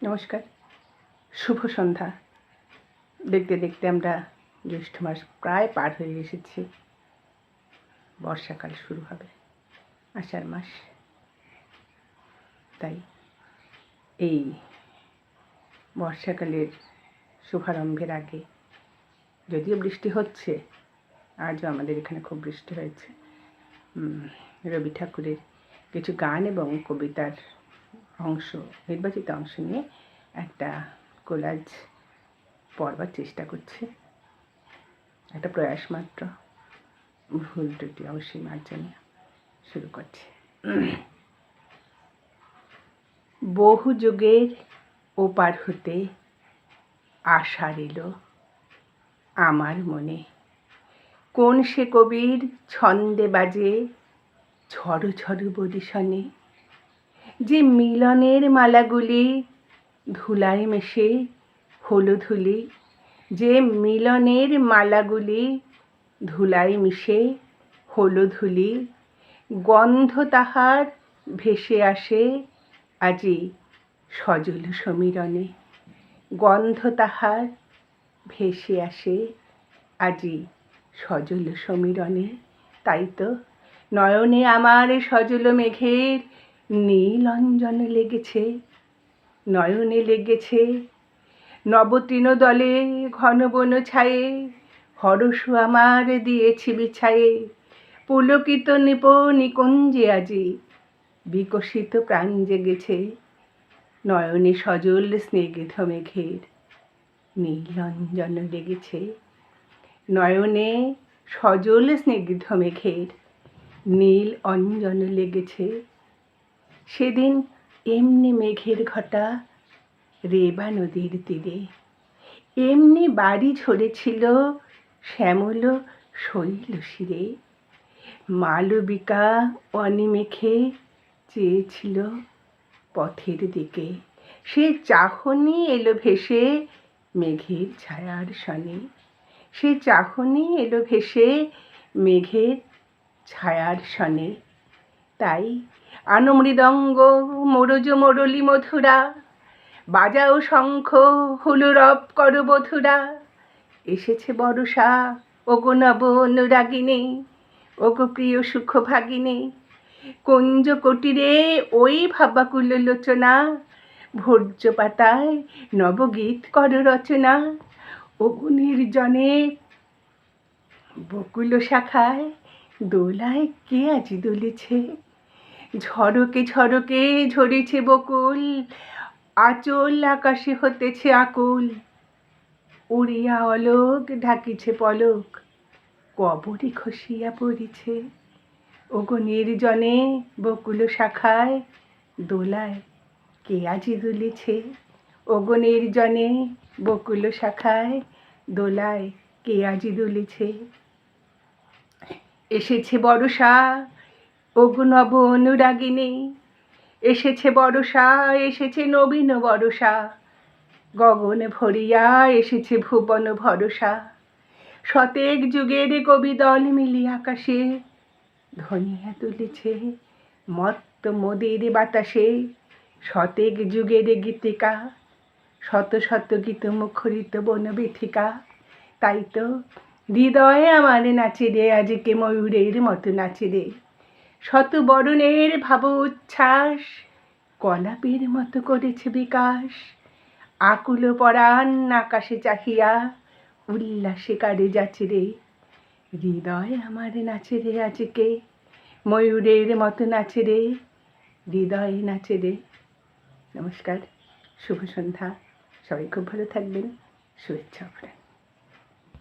নমস্কার, শুভ সন্ধ্যা। দেখতে দেখতে আমরা জ্যৈষ্ঠ মাস প্রায় পার হয়ে এসেছি। বর্ষাকাল শুরু হবে, আষাঢ় মাস। তাই এই বর্ষাকালের শুভারম্ভের আগে যদিও বৃষ্টি হচ্ছে, আজও আমাদের এখানে খুব বৃষ্টি হয়েছে। রবি ঠাকুরের কিছু গান এবং কবিতার অংশ, নির্বাচিত অংশ নিয়ে একটা কোলাজ পড়বার চেষ্টা করছি। একটা প্রয়াস মাত্র, ভুল ত্রুটি অবশ্যই মার্জনীয়। শুরু করছি। বহু যুগের ওপার হতে আশার এলো আমার মনে, কোন সে কবির ছন্দে বাজে ঝড়ো ঝড়ো বরিশনে, যে মিলনের মালাগুলি ধুলায় মেশে হলো ধুলি, যে মিলনের মালাগুলি ধুলায় মিশে হলো ধুলি, গন্ধ তাহার ভেসে আসে আজি সজল সমীরণে, গন্ধ তাহার ভেসে আসে আজি সজল সমীরণে। তাই তো নয়নে আমার সজল মেঘের নীল অঞ্জন লেগেছে, নয়নে লেগেছে নবতৃণ দলে ঘন বন ছায়ে, হরষ আমার দিয়েছি বিছায়ে, পুলকিত নিকুঞ্জে আজি বিকশিত প্রাণ জেগেছে, নয়নে সজল স্নিগ্ধ মেঘের নীল অঞ্জন লেগেছে, নয়নে সজল স্নিগ্ধ মেঘের নীল অঞ্জন লেগেছে। সেদিন এমনি মেঘের ঘটা রেবা নদীর তীরে, এমনি বাড়ি ঝরেছিল শ্যামল শৈল শিরে, মালবিকা অনিমেষে চেয়েছিল পথের দিকে, সে চাহনি এলো ভেসে মেঘের ছায়ার সনে, সে চাহনি এলো ভেসে মেঘের ছায়ার সনে। তাই আনো মৃদঙ্গ মোরজ মোরলি মধুরা, বাজাও শঙ্খ হুলুরব করো বধুরা, এসেছে বর্ষা ওগো নব অনুরাগিনী, ওগো প্রিয় সুখ ভাগিনী, কুঞ্জ কুটিরে ওই ভাবাকুল লোচনা, ভোজ্য পাতায় নবগীত করো রচনা, ওগো নির্জনে বকুল শাখায় দোলায় কে আজি দুলিছে, ঝড়কে ঝড়কে ঝরেছে বকুল, আঁচল আকাশে হতেছে আকুল, উড়িয়া অলোক ঢাকিছে পলক, কবরে খসিয়া পড়িছে, ওগো নির্জনে বকুল শাখায় দোলায় কে আজি দুলিছে, ওগো নির্জনে বকুল শাখায় দোলায় কে আজি দুলিছে। এসেছে বর্ষা ওগো নব অনুরাগিনী, এসেছে বর্ষা এসেছে নবীন বর্ষা, গগন ভরিয়া এসেছে ভুবন ভরসা, শতেক যুগের কবি দল মিলি আকাশে ধনিয়া তুলেছে মত্ত মোদের বাতাসে, শতেক যুগের গীতিকা শত শত গীত মুখরিত বন বীথিকা। তাই তো হৃদয়ে আমার নাচে রে আজকে ময়ূরের মতো নাচে রে, শত বরণের ভাব উচ্ছ্বাস কলাপের মতো করেছে বিকাশ, আকুল পরাণ আকাশে চাহিয়া উল্লাসে কারে যাচ্ছে রে, হৃদয় আমার নাচে রে আজকে ময়ূরের মতো নাচে রে, হৃদয় নাচে রে। নমস্কার, শুভ সন্ধ্যা। সবাই খুব ভালো থাকবেন, শুভেচ্ছা।